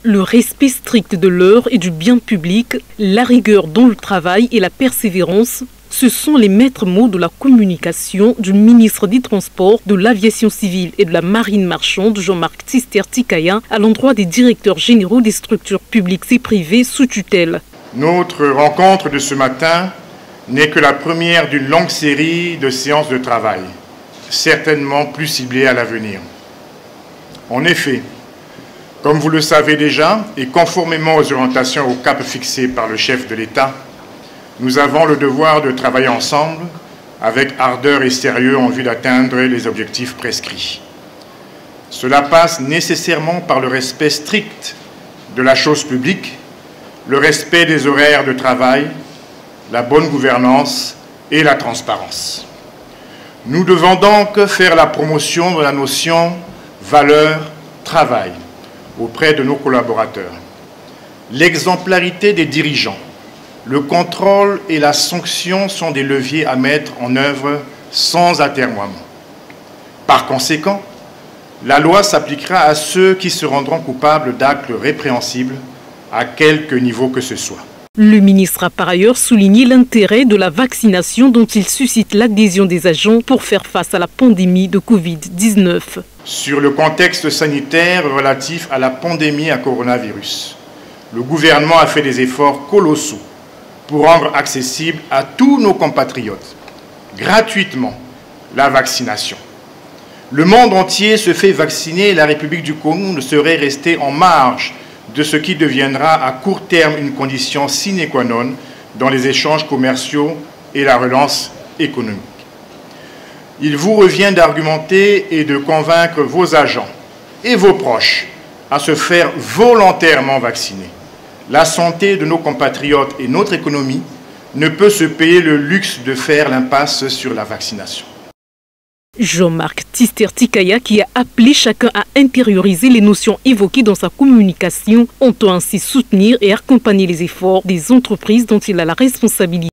Le respect strict de l'heure et du bien public, la rigueur dans le travail et la persévérance, ce sont les maîtres mots de la communication du ministre des Transports, de l'Aviation civile et de la Marine marchande, Jean-Marc Tister-Tikaya, à l'endroit des directeurs généraux des structures publiques et privées sous tutelle. Notre rencontre de ce matin n'est que la première d'une longue série de séances de travail, certainement plus ciblées à l'avenir. En effet, comme vous le savez déjà, et conformément aux orientations au cap fixé par le chef de l'État, nous avons le devoir de travailler ensemble avec ardeur et sérieux en vue d'atteindre les objectifs prescrits. Cela passe nécessairement par le respect strict de la chose publique, le respect des horaires de travail, la bonne gouvernance et la transparence. Nous devons donc faire la promotion de la notion valeur-travail auprès de nos collaborateurs. L'exemplarité des dirigeants, le contrôle et la sanction sont des leviers à mettre en œuvre sans atermoiement. Par conséquent, la loi s'appliquera à ceux qui se rendront coupables d'actes répréhensibles, à quelque niveau que ce soit. Le ministre a par ailleurs souligné l'intérêt de la vaccination dont il suscite l'adhésion des agents pour faire face à la pandémie de Covid-19. Sur le contexte sanitaire relatif à la pandémie à coronavirus, le gouvernement a fait des efforts colossaux pour rendre accessible à tous nos compatriotes, gratuitement, la vaccination. Le monde entier se fait vacciner et la République du Congo ne serait restée en marge de ce qui deviendra à court terme une condition sine qua non dans les échanges commerciaux et la relance économique. Il vous revient d'argumenter et de convaincre vos agents et vos proches à se faire volontairement vacciner. La santé de nos compatriotes et notre économie ne peut se payer le luxe de faire l'impasse sur la vaccination. Jean-Marc Tister-Tikaya, qui a appelé chacun à intérioriser les notions évoquées dans sa communication, entend ainsi soutenir et accompagner les efforts des entreprises dont il a la responsabilité.